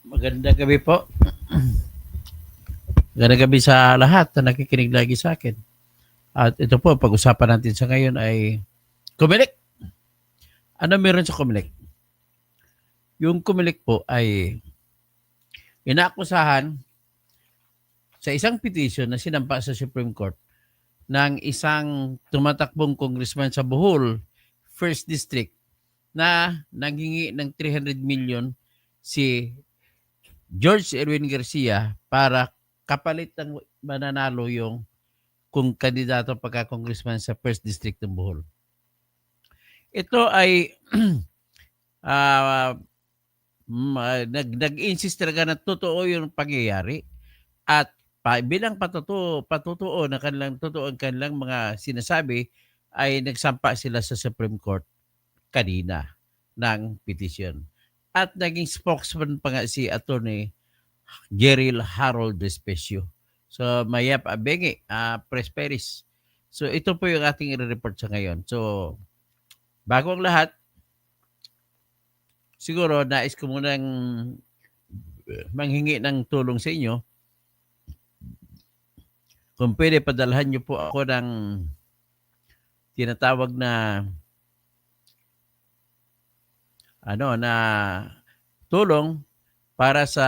Magandang gabi po. Magandang gabi sa lahat na nakikinig lagi sa akin. At ito po, pag-usapan natin sa ngayon ay Comelec. Ano meron sa Comelec? Yung Comelec po ay inaakusahan sa isang petition na sinampa sa Supreme Court ng isang tumatakbong congressman sa Bohol, First District, na nanghingi ng 300 million si George Erwin Garcia para kapalit ng mananalo yung kung kandidato pagka-congressman sa First District ng Bohol. Ito ay nag-insist talaga na totoo yung pangyayari at bilang patutuo na kanilang totoo ang kanilang mga sinasabi ay nagsampa sila sa Supreme Court kanina ng petition. At naging spokesman pa nga si Attorney Jeril Harold Despecio. So, Mayap Abenge, Presperis. So, ito po yung ating i-report sa ngayon. So, bago ang lahat, siguro nais ko munang manghingi ng tulong sa inyo. Kung pwede, padalhan niyo po ako ng tinatawag na tulong para sa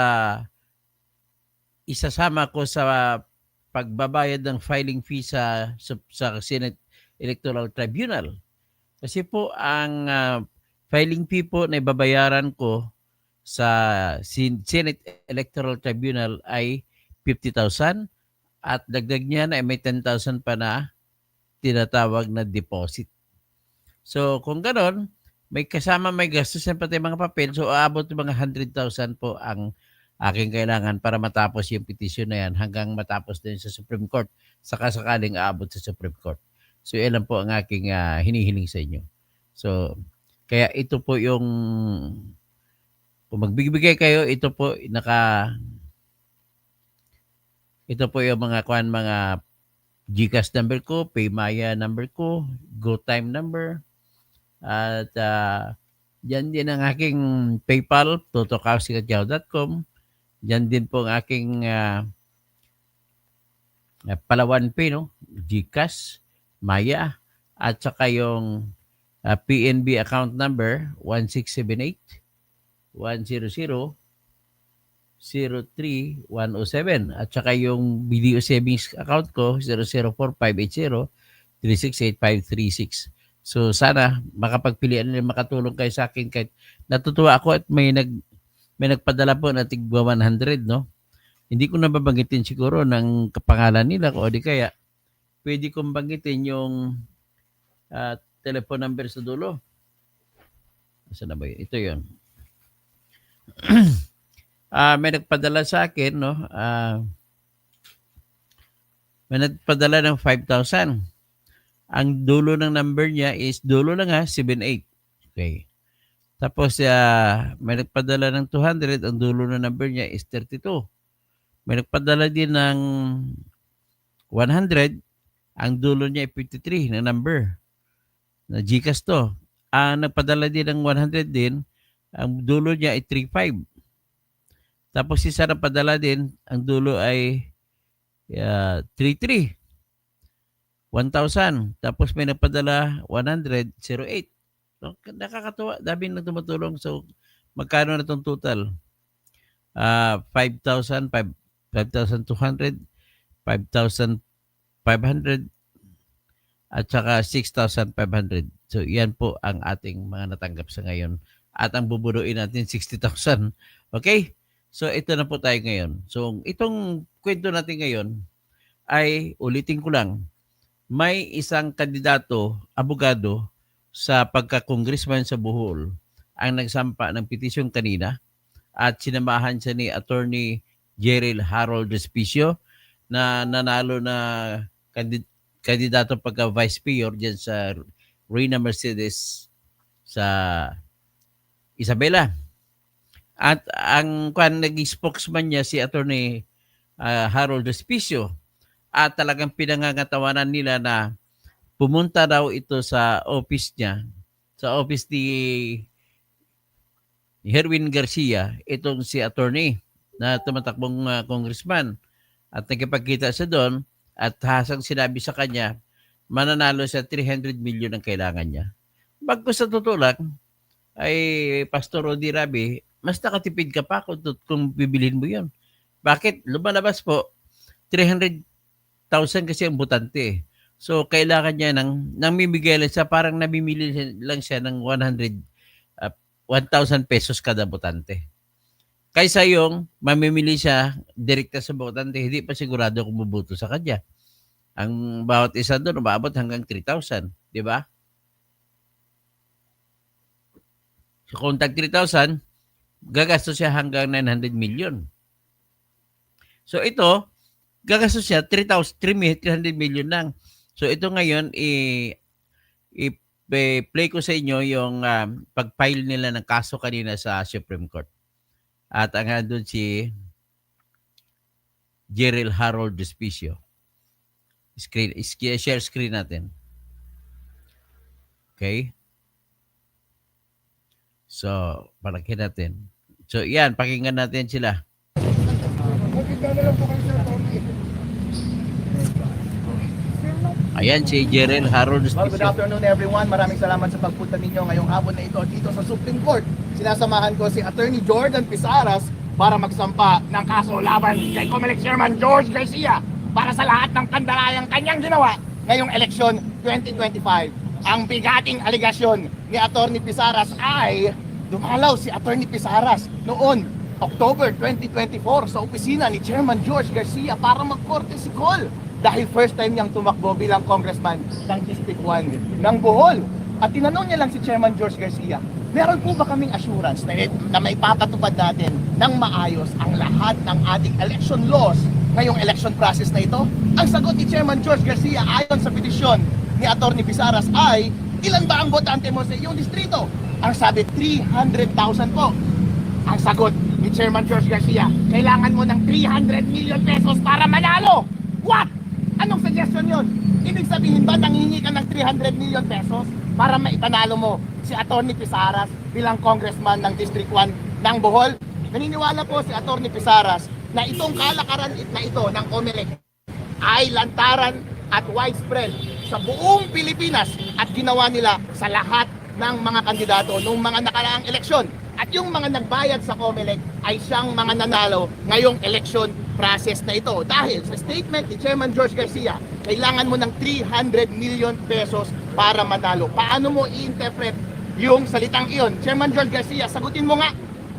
isasama ko sa pagbabayad ng filing fee sa Senate Electoral Tribunal. Kasi po ang filing fee po na ibabayaran ko sa Senate Electoral Tribunal ay 50,000 at dagdag niya na may 10,000 pa na tinatawag na deposit. So kung ganon, may gastos na pati mga papel, so aabot ng mga 100,000 po ang aking kailangan para matapos yung petition na yan hanggang matapos din sa Supreme Court, sakaling aabot sa Supreme Court. So yan lang po ang aking hinihiling sa inyo. So kaya ito po yung kung magbibigay kayo, ito po yung mga GCash number ko, Paymaya number ko, GoTime number, at yan din ang aking PayPal, totokausi@yahoo.com. Yan din po ang aking Palawan Pay, no? GCash, Maya, at saka yung PNB account number 1678 100 03107 at saka yung BDO savings account ko 004-580-368-536. So sana makapagpilian nila makatulong kayo sa akin kahit natutuwa ako at may nagpadala po na tigwa 100, no? Hindi ko na babanggitin siguro ng kapangalan nila o di kaya pwede kong banggitin yung telephone number sa dulo. Saan na ba yun? Ito yun. May nagpadala sa akin, no? May nagpadala ng 5,000. Ang dulo ng number niya is, dulo lang 78. Okay. Tapos, may nagpadala ng 200. Ang dulo ng number niya is 32. May nagpadala din ng 100. Ang dulo niya ay 53 na number. Na GCash to. Nagpadala din ng 100 din. Ang dulo niya ay 35. Tapos isa na padala din, ang dulo ay 33. 1,000. Tapos may nagpadala 100, 08. So, nakakatuwa. Dami na tumutulong. So, magkano na itong total? 5,000, 5,200, 5,500, at saka 6,500. So, yan po ang ating mga natanggap sa ngayon. At ang bubunuin natin, 60,000. Okay? So, ito na po tayo ngayon. So, itong kwento natin ngayon ay, ulitin ko lang, may isang kandidato, abogado, sa pagka-congressman sa Bohol ang nagsampa ng petisyon kanina at sinamahan siya ni Attorney Jeril Harold Despecio na nanalo na kandidato pagka-vice mayor dyan sa Reyna Mercedes sa Isabela. At ang naging spokesman niya si Attorney Harold Despecio at talagang pinangangatawanan nila na pumunta daw ito sa office niya, sa office Herwin Garcia, itong si attorney na tumatakbong congressman. At nakipagkita siya doon at hasang sinabi sa kanya, mananalo sa 300 million ang kailangan niya. Bagkus sa totoo lang, ay Pastor Rodi Rabi, mas nakatipid ka pa kung bibilhin mo yun. Bakit? Lumalabas po, 300,000 kasi ang butante. So, kailangan niya nang mimigay lang siya, parang namimili lang siya ng 1,000 pesos kada butante. Kaysa yung mamimili siya direkta sa botante, hindi pa sigurado kung bubuto sa kanya. Ang bawat isa doon, umabot hanggang 3,000. Di ba? So, kung tag 3,000, gagastos siya hanggang 900 million. So, ito, gagastos siya 300 million lang. So, ito ngayon, i-play ko sa inyo yung pag-file nila ng kaso kanina sa Supreme Court. At ang doon si Jerel Harold Despicio. Share screen natin. Okay? So, palagyan natin. So, yan, pakinggan natin sila. Ayan si Jerel Harold Well, good Despicio. afternoon everyone. Maraming salamat sa pagpunta ninyo ngayong hapon na ito dito sa Supreme Court. Sinasamahan ko si Attorney Jordan Pisaras para magsampa ng kaso laban kay COMELEC Chairman George Garcia para sa lahat ng kandarayang kanyang ginawa ngayong eleksyon 2025. Ang bigating aligasyon ni Attorney Pisaras ay dumalaw si Attorney Pisaras noon October 2024 sa opisina ni Chairman George Garcia para mag-courtesy call dahil first time niyang tumakbo bilang congressman ng District 1 ng Bohol. At tinanong niya lang si Chairman George Garcia, meron po ba kaming assurance na may papatupad natin ng maayos ang lahat ng ating election laws ngayong election process na ito? Ang sagot ni Chairman George Garcia ayon sa petisyon ni Atty. Pisaras ay, ilan ba ang botante mo sa iyong distrito? Ang sabi, 300,000 po. Ang sagot ni Chairman George Garcia, kailangan mo ng 300 million pesos para manalo. What? Anong suggestion yon? Ibig sabihin ba nanghingi ka ng 300 million pesos para maipanalo mo si Atty. Pisaras bilang congressman ng District 1 ng Bohol? Naniniwala po si Atty. Pisaras na itong kalakaran na ito ng COMELEC ay lantaran at widespread sa buong Pilipinas at ginawa nila sa lahat ng mga kandidato noong mga nakaraang eleksyon. At yung mga nagbayad sa COMELEC ay siyang mga nanalo ngayong election process na ito. Dahil sa statement ni Chairman George Garcia, kailangan mo ng 300 million pesos para manalo. Paano mo i-interpret yung salitang iyon? Chairman George Garcia, sagutin mo nga,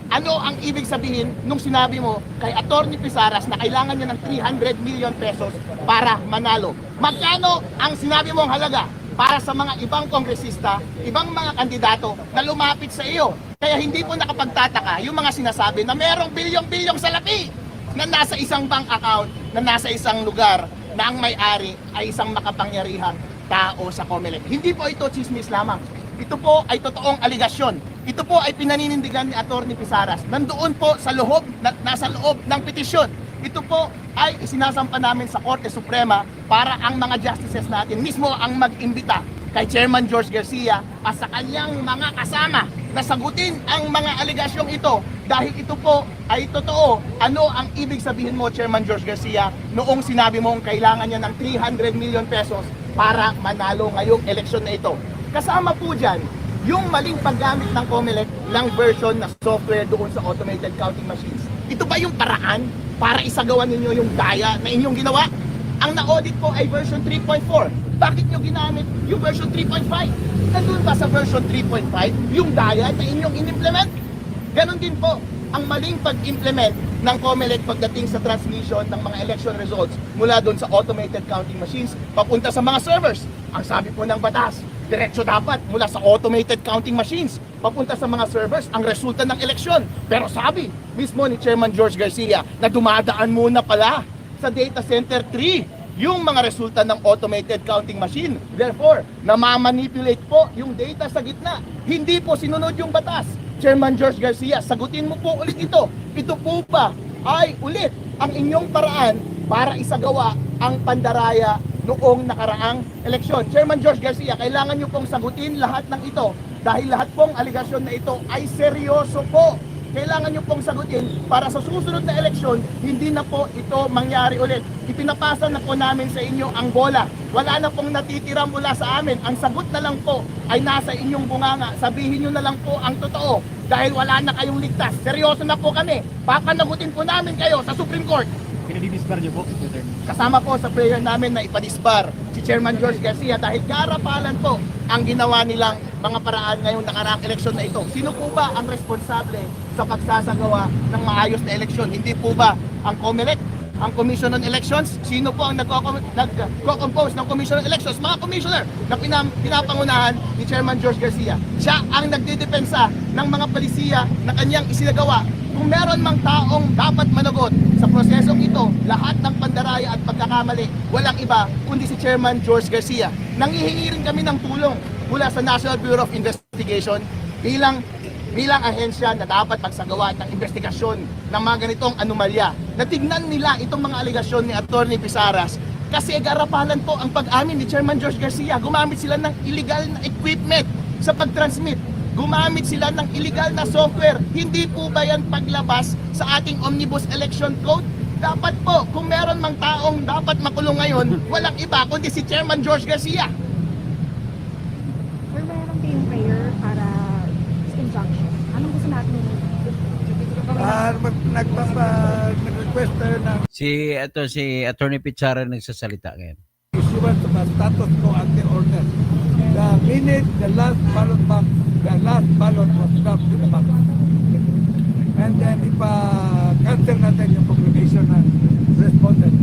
ano ang ibig sabihin nung sinabi mo kay Atty. Pisaras na kailangan niya ng 300 million pesos para manalo? Magkano ang sinabi mong halaga para sa mga ibang kongresista, ibang mga kandidato na lumapit sa iyo? Kaya hindi po nakapagtataka yung mga sinasabi na merong bilyong-bilyong salapi na nasa isang bank account, na nasa isang lugar, na ang may-ari ay isang makapangyarihang tao sa COMELEC. Hindi po ito chismis lamang. Ito po ay totoong aligasyon. Ito po ay pinaninindigan ni Atty. Pisaras. Nandoon po sa loob, nasa loob ng petisyon. Ito po ay isinasampa namin sa Korte Suprema para ang mga justices natin mismo ang mag-imbita kay Chairman George Garcia at sa kanyang mga kasama na sagutin ang mga aligasyong ito dahil ito po ay totoo. Ano ang ibig sabihin mo, Chairman George Garcia, noong sinabi mong kailangan niya ng 300 million pesos para manalo ngayong eleksyon na ito? Kasama po dyan yung maling paggamit ng COMELEC ng version na software doon sa automated counting machines. Ito ba yung paraan para isagawa ninyo yung daya na inyong ginawa? Ang na-audit po ay version 3.4. Bakit nyo ginamit yung version 3.5? Nandun ba sa version 3.5 yung daya na inyong in-implement? Ganon din po ang maling pag-implement ng COMELEC pagdating sa transmission ng mga election results mula doon sa automated counting machines papunta sa mga servers. Ang sabi po ng batas, diretso dapat mula sa automated counting machines papunta sa mga servers ang resulta ng eleksyon. Pero sabi mismo ni Chairman George Garcia na dumadaan muna pala sa data center 3 yung mga resulta ng automated counting machine. Therefore, namamanipulate po yung data sa gitna. Hindi po sinunod yung batas. Chairman George Garcia, sagutin mo po ulit ito. Ito po ba ay ulit ang inyong paraan para isagawa ang pandaraya noong nakaraang eleksyon? Chairman George Garcia, kailangan nyo pong sagutin lahat ng ito Dahil lahat pong aligasyon na ito ay seryoso po. Kailangan nyo pong sagutin para sa susunod na eleksyon, hindi na po ito mangyari ulit. Ipinapasa na po namin sa inyo ang bola. Wala na pong natitira mula sa amin. Ang sagot na lang po ay nasa inyong bunganga. Sabihin nyo na lang po ang totoo dahil wala na kayong ligtas. Seryoso na po kami. Papanagutin po namin kayo sa Supreme Court. Pinadidisbar niyo po, Mr. Kasama po sa prayer namin na ipadisbar si Chairman George Garcia dahil karapalan po ang ginawa nilang mga paraan ngayong nakaraang eleksyon na ito. Sino po ba ang responsable sa pagsasagawa ng maayos na eleksyon? Hindi po ba ang COMELEC, ang Commission on Elections? Sino po ang nagko-compose ng Commission on Elections? Mga commissioner na pinapangunahan ni Chairman George Garcia. Siya ang nagdidepensa ng mga palisiya na kanyang isinagawa. Kung meron mang taong dapat managot sa prosesong ito, lahat ng pandaraya at pagkakamali, walang iba kundi si Chairman George Garcia. Nanghihingi rin kami ng tulong mula sa National Bureau of Investigation bilang ahensya na dapat magsagawa ng investigasyon ng mga ganitong anomalya. Natignan nila itong mga aligasyon ni Atty. Pisaras kasi garapalan po ang pag-amin ni Chairman George Garcia. Gumamit sila ng illegal na equipment sa pag-transmit. Gumamit sila ng illegal na software. Hindi po ba yan paglabas sa ating Omnibus Election Code? Dapat po, kung meron mang taong dapat makulong ngayon, walang iba kundi si Chairman George Garcia. Or meron kayong prayer para sa injunction? Anong gusto natin? Nag-request tayo ng Si Attorney Pichara nagsasalita ngayon. issuance of a status quo ante order. The minute the last ballot was dropped to the box. And then cancel natin yung publication ng respondent.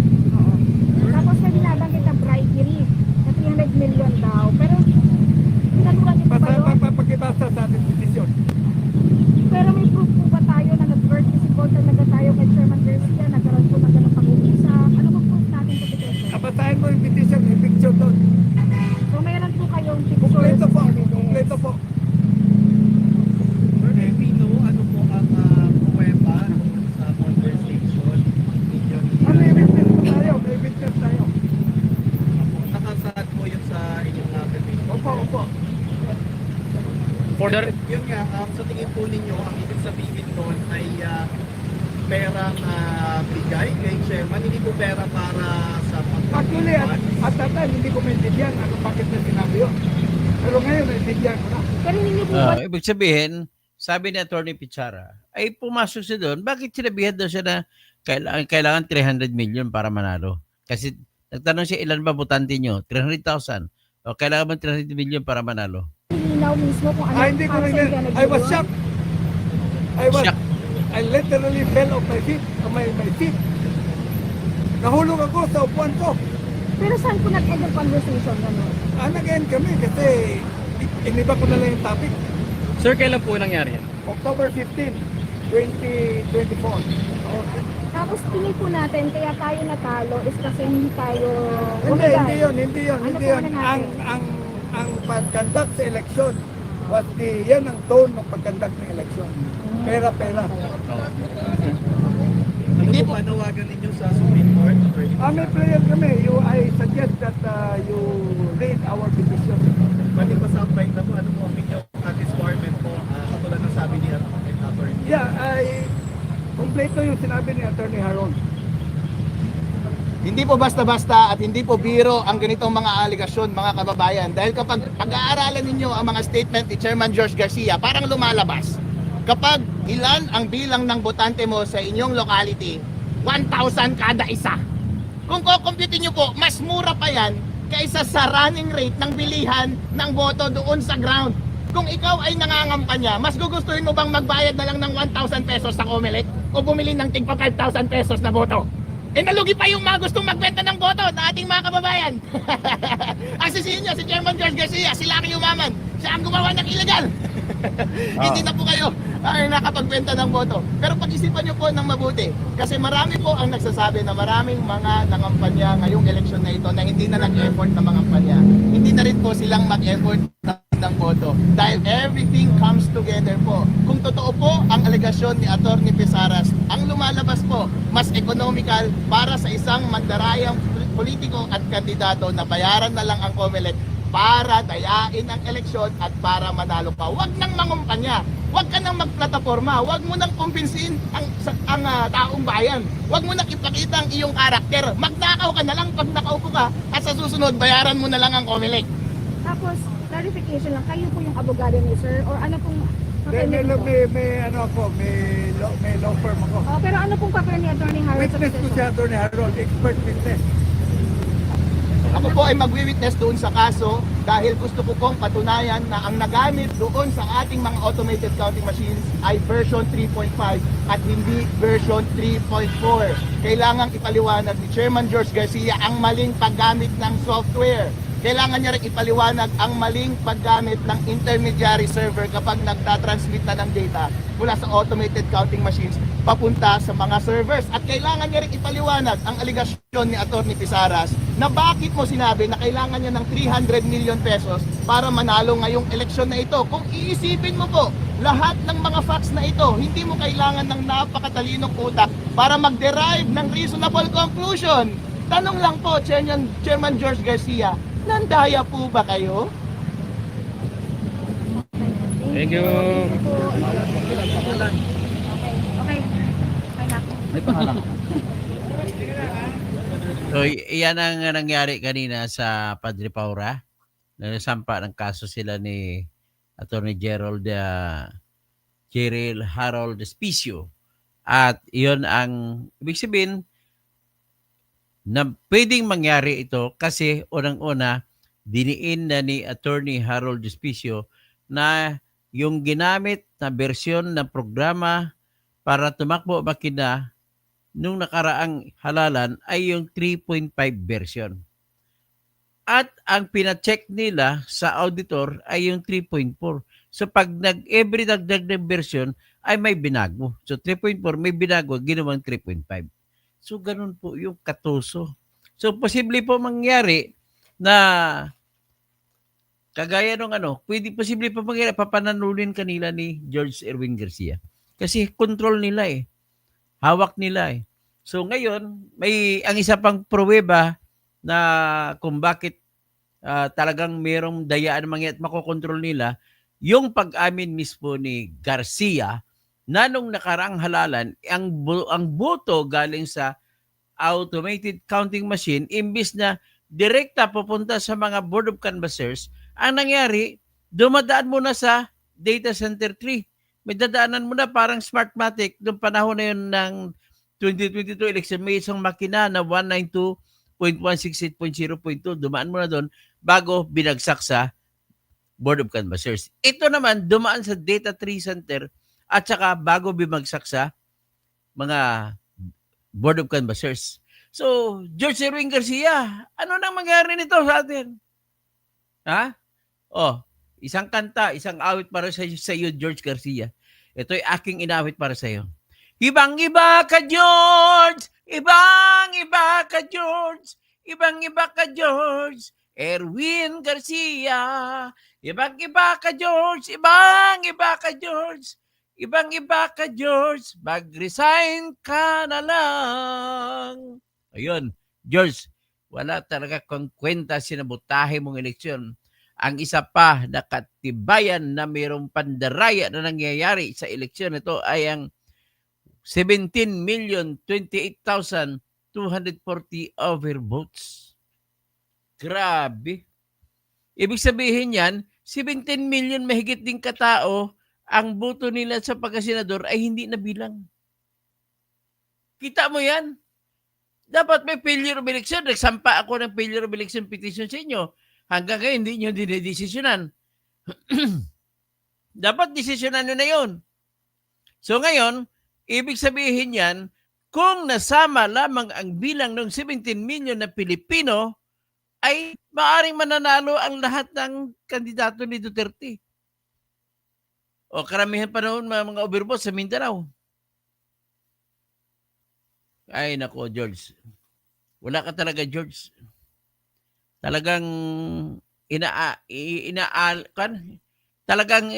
Tapos may binabanggit na bribery na 300 million daw. Pero pinaturan niyo pa yun? Papakibasa sa ating petition. Pero may proof po ba tayo na nag-birth support talaga tayo kay Chairman Garcia? Nagkaroon po ng ganang pag-uusap? Ano ba proof natin sa petition? Kabasahin mo yung petition, yung picture doon. So mayroon po kayong pictures? Kompleto po, evidence? kompleto po. Sir Evino, ano po ang kuweba sa conversation ninyo? May witness tayo. Nakasaad po yun sa inyong petition. Opo. Yun nga, sa tingin po ninyo, ang ibig sabihin doon ay perang bigay kay Chairman, hindi po pera para sa Actually, at that time, hindi ko maintindihan bakit na sinabi yun. Pero ngayon, maintindihan ko na. Pero hindi niyo po ba Ibig sabihin, sabi ni Attorney Pichara, ay pumasok siya doon. Bakit sinabihan daw siya na kailangan 300 million para manalo? Kasi nagtanong siya, ilan ba botante nyo? 300,000. O kailangan ba 300 million para manalo? linaw mismo kung ano Hindi ko para rin sa yan. inyo I was shocked. Shocked. I literally fell off my feet. My feet. Nahulog ako sa upuan ko. Pero saan po nag-end yung conversation? Ano? Nag-end kami kasi iniba ko na lang yung topic. Sir, kailan po nangyari yan? October 15, 2024. Tapos tingin po natin, kaya tayo natalo is kasi hindi tayo Hindi yun. Ano po na natin? Ang pag-conduct sa election was yan ang tone ng pag-conduct ng election. Pera. Ano po panawagan ninyo sa Supreme Court? May prayer kami. I suggest that you read our petition. Pwede ba sa update na po, ano po ang inyong disbarment po, katulad ng sabi ni Attorney? Yeah, kompleto yung sinabi ni Attorney Haron. Hindi po basta-basta at hindi po biro ang ganitong mga aligasyon, mga kababayan. Dahil kapag pag-aaralan ninyo ang mga statement ni Chairman George Garcia, parang lumalabas. Kapag ilan ang bilang ng botante mo sa inyong locality, 1,000 kada isa. Kung kukumpitin nyo po, mas mura pa yan kaysa sa running rate ng bilihan ng boto doon sa ground. Kung ikaw ay nangangampanya, mas gugustuhin mo bang magbayad na lang ng 1,000 pesos sa COMELEC o bumili ng tigpa 5,000 pesos na boto? Nalugi pa yung mga gustong magbenta ng boto na ating mga kababayan. Ang sisihin nyo, si Chairman George Garcia, sila ang yumaman. Siya ang gumawa ng illegal. Hindi na po kayo ay nakapagbenta ng boto. Pero pag-isipan nyo po ng mabuti. Kasi marami po ang nagsasabi na maraming mga nangampanya ngayong eleksyon na ito na hindi na nag-effort na mangampanya. Hindi na rin po silang mag-effort ng boto. Dahil everything comes together po. Kung totoo po ang alegasyon ni Atty. Pisaras, ang lumalabas po, mas economical para sa isang mandarayang politiko at kandidato na bayaran na lang ang COMELEC para dayain ang eleksyon at para manalo ka. Huwag nang mangumpanya. Huwag ka nang magplataforma. Huwag mo nang kumbinsihin ang taong bayan. Huwag mo nang ipakita ang iyong karakter. Magnakaw ka na lang pag nakaupo ka at sa susunod bayaran mo na lang ang COMELEC. Tapos, clarification lang, kayo po yung abogado ni sir or ano pong papel May, niyo? ano ako, may law firm ako. Oh, pero ano pong papel ni Attorney Harold sa Witness ko proseso? si Atty. Harold, expert witness. Ako po ay magwi-witness doon sa kaso dahil gusto ko pong patunayan na ang nagamit doon sa ating mga automated counting machines ay version 3.5 at hindi version 3.4. Kailangang ipaliwanag ni Chairman George Garcia ang maling paggamit ng software. Kailangan niya rin ipaliwanag ang maling paggamit ng intermediary server kapag nagtatransmit na ng data mula sa automated counting machines papunta sa mga servers. At kailangan niya rin ipaliwanag ang aligasyon ni Atty. Pisaras na bakit mo sinabi na kailangan niya ng 300 million pesos para manalo ngayong eleksyon na ito. Kung iisipin mo po, lahat ng mga facts na ito, hindi mo kailangan ng napakatalinong utak para mag-derive ng reasonable conclusion. Tanong lang po, Chairman George Garcia, nandaya po ba kayo? Thank you. Okay. Okay na. May pangalan. So, iyan ang nangyari kanina sa Padre Paura. Nasampa ng kaso sila ni Attorney Gerald Harold Despicio. At iyon ang ibig sabihin na pwedeng mangyari ito kasi unang-una diniin na ni Attorney Harold Despicio na yung ginamit na bersyon ng programa para tumakbo makina nung nakaraang halalan ay yung 3.5 version. At ang pina-check nila sa auditor ay yung 3.4. So pag every dagdag ng version ay may binago. So 3.4 may binago, ginawang 3.5. So ganun po yung katuso. So posible po mangyari na kagaya nung posible pa mangyari, papananunin kanila ni George Erwin Garcia. Kasi control nila eh. Hawak nila eh. So ngayon, may ang isa pang pruweba na kung bakit talagang merong dayaan mangyayat makokontrol nila, yung pag-amin mismo ni Garcia na nung nakaraang halalan, ang boto galing sa automated counting machine, imbis na direkta pupunta sa mga board of canvassers, ang nangyari, dumadaan muna sa data center 3. May dadaanan muna parang Smartmatic noong panahon na yun ng 2022 election. May isang makina na 192.168.0.2. Dumaan muna doon bago binagsak sa board of canvassers. Ito naman, dumaan sa data 3 center at saka bago bimagsak sa mga board of canvassers. So, George Erwin Garcia, ano nang mangyari nito sa atin? Ha? Oh, isang kanta, isang awit para sa iyo, George Garcia. Ito'y aking inawit para sa iyo. Ibang-iba ka, George! Ibang-iba ka, George! Ibang-iba ka, George! Erwin Garcia! Ibang-iba ka, George! Ibang-iba ka, George! Ibang-iba ka, George! Mag-resign ka na lang! Ayun, George, wala talaga kang kwenta sinabutahe mong eleksyon. Ang isa pa na katibayan na mayroong pandaraya na nangyayari sa eleksyon ito ay ang 17,028,240 overvotes. Grabe. Ibig sabihin yan, 17 million mahigit ding katao ang boto nila sa pagkasenador ay hindi nabilang. Kita mo yan? Dapat may failure of election. Nagsampa ako ng failure of election petition sa inyo. Hanggang ngayon, hindi nyo dinidesisyonan. Dapat desisyonan nyo na yun. So ngayon, ibig sabihin yan, kung nasama lamang ang bilang ng 17 million na Pilipino, ay maaaring mananalo ang lahat ng kandidato ni Duterte. O karamihan pa noon mga overvotes sa Mindanao. Ay nako, George. Wala ka talaga, George. Talagang talagang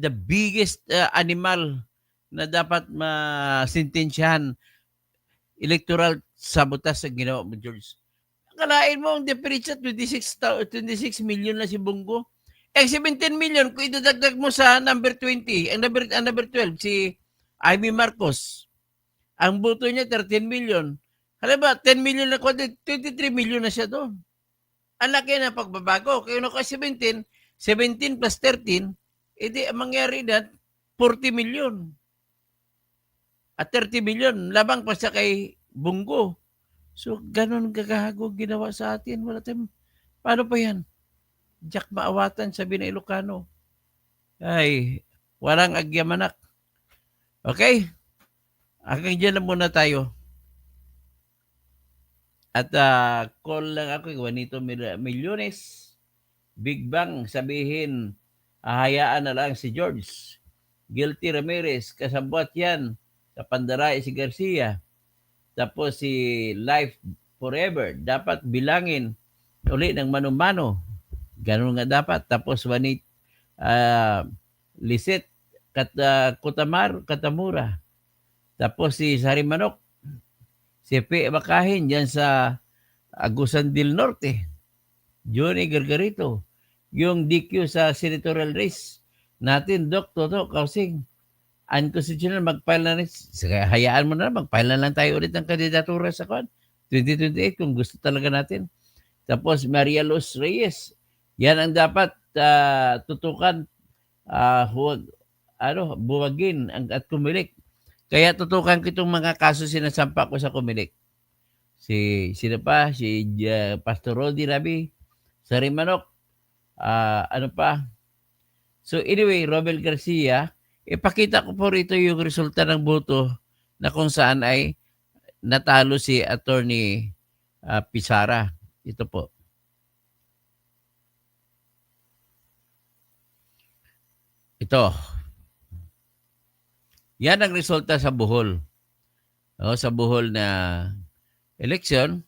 the biggest animal na dapat masintensyahan, electoral sabotage ang ginawa mo, George. Akalain mo ang diferensya 26 million na si Bongo. Eh 17 million kung idadagdag mo sa number 20, ang number 12 si Amy Marcos. Ang boto niya 13 million. Halimbawa 10 million na 23 million na siya doon. Ang laki na pagbabago. Kaya naka 17 plus 13, edi ang mangyari na 40 million. At 30 million, labang pa siya kay Bongo. So, ganun gagago ginawa sa atin. Wala tayong, paano pa yan? Jack maawatan, sabi na Ilocano. Ay, walang agyamanak. Okay? Hanggang dyan na muna tayo. At call lang ako, Juanito Millones. Big Bang, sabihin, ahayaan na lang si George. Guilty Ramirez, kasabwat yan. Kapandaray si Garcia. Tapos si Life Forever, dapat bilangin uli ng mano-mano. Ganun nga dapat. Tapos Lisette Katamura. Tapos si Sari Manok, si P. Bakahin dyan sa Agusan del Norte. Johnny Gargarito. Yung DQ sa senatorial race natin, Doc Toto Kausing. Unconstitutional, mag-file na rin. Sige, hayaan mo na, mag-file na lang tayo ulit ng kandidatura sa 2028 kung gusto talaga natin. Tapos Maria Luz Reyes. Yan ang dapat tutukan, huwag, buwagin at kumilik. Kaya tutukan ko itong mga kaso sinasampa ko sa kumilik. Si Pastor Rodi Rabi, Sari Manok, ano pa. So anyway, Robel Garcia, ipakita ko po rito yung resulta ng boto na kung saan ay natalo si Attorney Pizarra. Ito po. Ito. Yan ang resulta sa Bohol. Sa Bohol na election,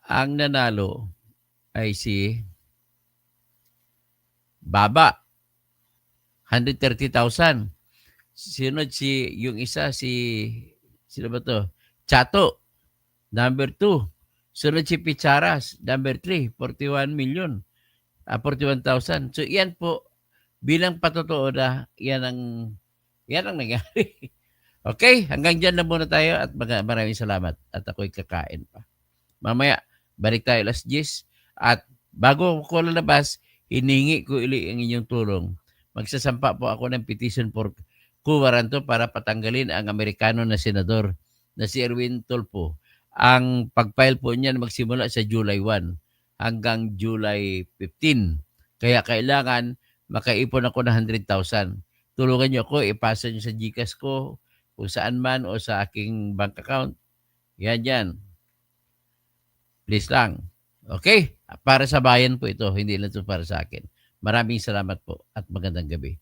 ang nanalo ay si Baba. 130,000. Sunod yung isa, sino ba to? Chato, number 2. Sunod si Picharas, number 3, 41 million. 41,000. So, yan po, bilang patotoo na, yan ang nangyari. Okay, hanggang dyan na muna tayo at maraming salamat. At ako'y kakain pa. Mamaya, balik tayo alas 10. At bago ko lalabas, hiningi ko uli ang inyong tulong. Magsasampa po ako ng petition for quo warranto para patanggalin ang Amerikano na senador na si Erwin Tulfo. Ang pag-file po niyan magsimula sa July 1 hanggang July 15. Kaya kailangan makaipon ako ng 100,000. Tulungan niyo ako, ipasa niyo sa GCash ko, kung saan man o sa aking bank account. Yan. Please lang. Okay? Para sa bayan po ito, hindi lang ito para sa akin. Maraming salamat po at magandang gabi.